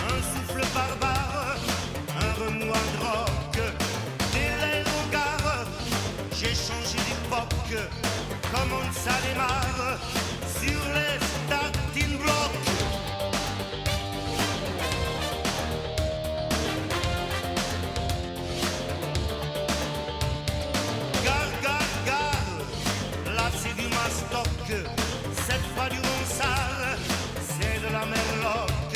Un souffle barbare, un remous en drogue. Dès l'aérogare, j'ai changé d'époque. Comment ça démarre sur les starting blocks. Gare, gare, gare, là c'est du mastoc. Cette fois du Ronsard, c'est de la merloc.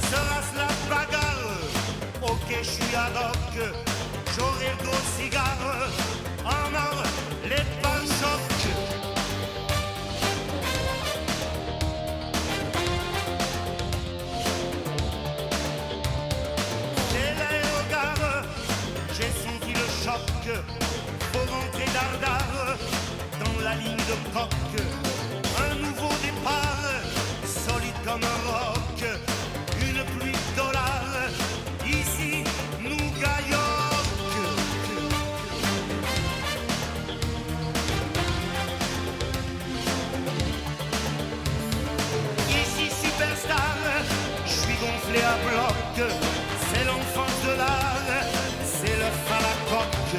Sera-ce la bagarre? Ok, je suis ad hoc. J'aurai le gros cigare en or, les pare-chocs. Dès l'aérogare, j'ai senti le choc. Faut rentrer dardard dans la ligne de coque. Un nouveau départ, solide comme un roc. Une pluie de dollars, ici nous gagnons. Ici superstar, je suis gonflé à bloc. C'est l'enfance de l'art, c'est le à la coque.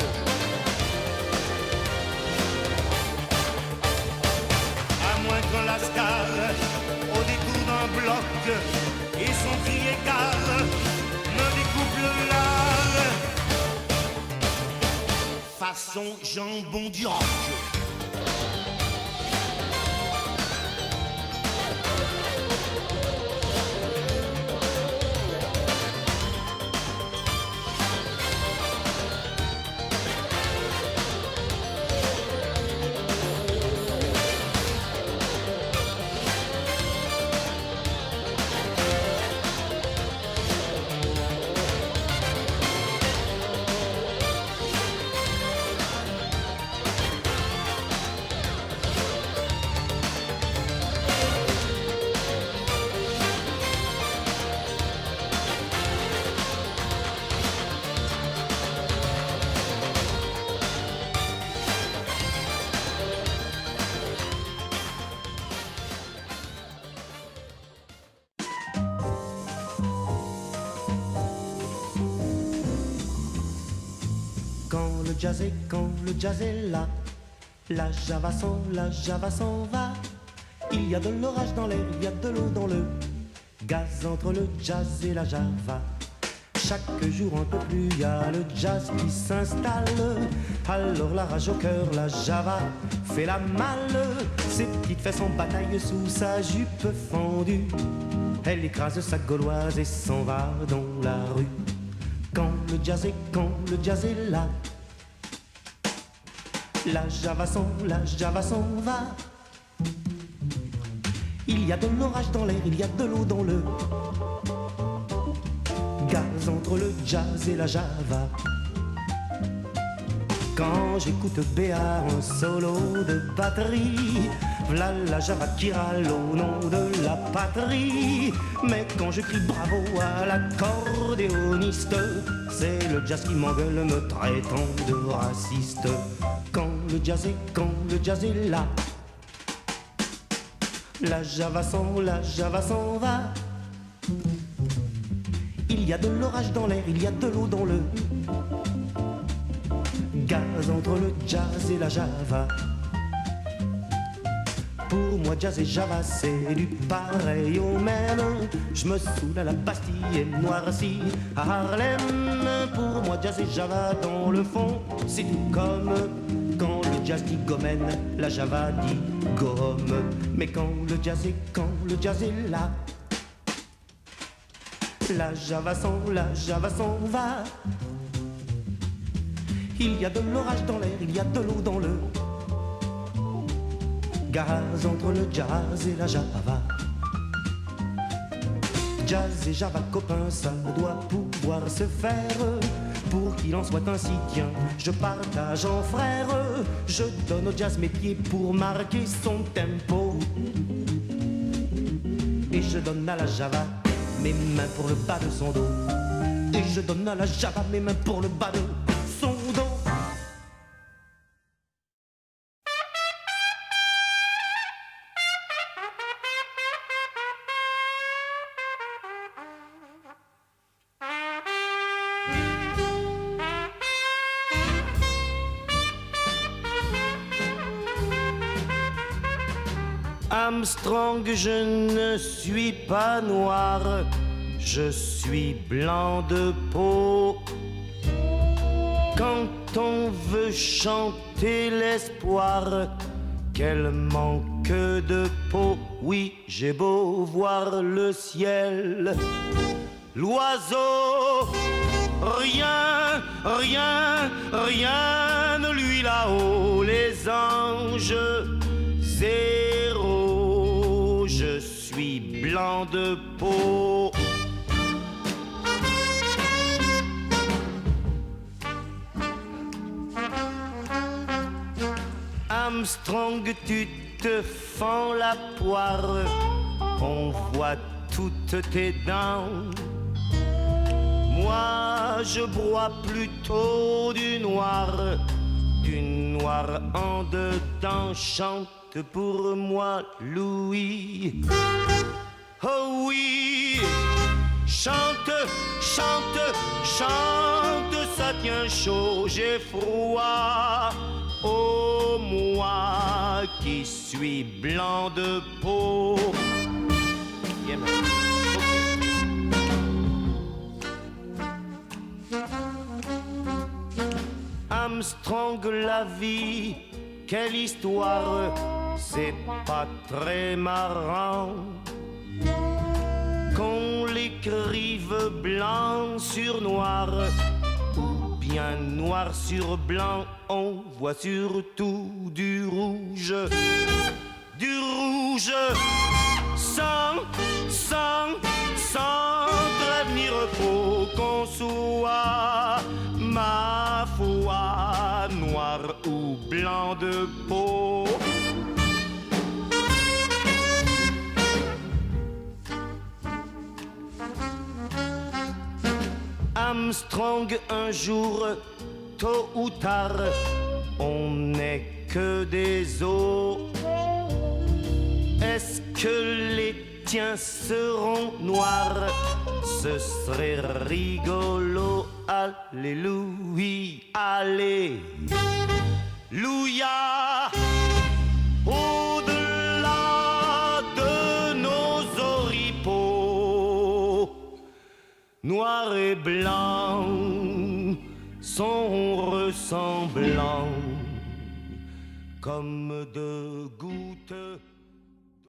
À moins que lascar, au détour d'un bloc, et son cri écart me découpe le lard. Façon jambon du roc. Quand le jazz est là, la java s'en va. Il y a de l'orage dans l'air, il y a de l'eau dans le gaz entre le jazz et la java. Chaque jour un peu plus, il y a le jazz qui s'installe. Alors la rage au cœur, la java fait la malle. Ses petites fesses en bataille sous sa jupe fendue. Elle écrase sa gauloise et s'en va dans la rue. Quand le jazz est là, la java s'en va. Il y a de l'orage dans l'air, il y a de l'eau dans le gaz entre le jazz et la java. Quand j'écoute Béard, un solo de batterie, v'là la java qui râle au nom de la patrie. Mais quand je crie bravo à l'accordéoniste, c'est le jazz qui m'engueule me traitant de raciste. Quand le jazz est là, la java s'en va. Il y a de l'orage dans l'air, il y a de l'eau dans le gaz entre le jazz et la java. Pour moi jazz et java c'est du pareil au même. Je me saoule à la Bastille et noirci à Harlem. Pour moi jazz et java dans le fond c'est tout comme quand le jazz dit gomène, la java dit gomme. Mais quand le jazz est là, la java s'en va. Il y a de l'orage dans l'air, il y a de l'eau dans le gaz entre le jazz et la java. Jazz et java copains, ça doit pouvoir se faire. Pour qu'il en soit ainsi, tiens, je partage en frère. Je donne au jazz mes pieds pour marquer son tempo. Et je donne à la java mes mains pour le bas de son dos. Et je donne à la java mes mains pour le bas de son dos. Armstrong, je ne suis pas noir, je suis blanc de peau. Quand on veut chanter l'espoir, quel manque de peau. Oui, j'ai beau voir le ciel, l'oiseau, rien, rien, rien ne lui là-haut. Les anges, zéro, je suis blanc de peau. Armstrong, tu te fends la poire, on voit toutes tes dents. Moi, je broie plutôt du noir en dedans. Chante pour moi, Louis. Oh oui, chante, chante, chante, ça tient chaud, j'ai froid. Oh, moi qui suis blanc de peau. Yeah, man. Armstrong, la vie, quelle histoire, c'est pas très marrant qu'on l'écrive blanc sur noir, ou bien noir sur blanc. On voit surtout du rouge, sans trêve ni repos, qu'on soit, ma foi, noir ou blanc de peau. Armstrong, un jour, tôt ou tard, on n'est que des os. Est-ce que les tiens seront noirs? Ce serait rigolo. Alléluia, alléluia. Au-delà de nos oripeaux, noir et blanc sont ressemblants comme deux gouttes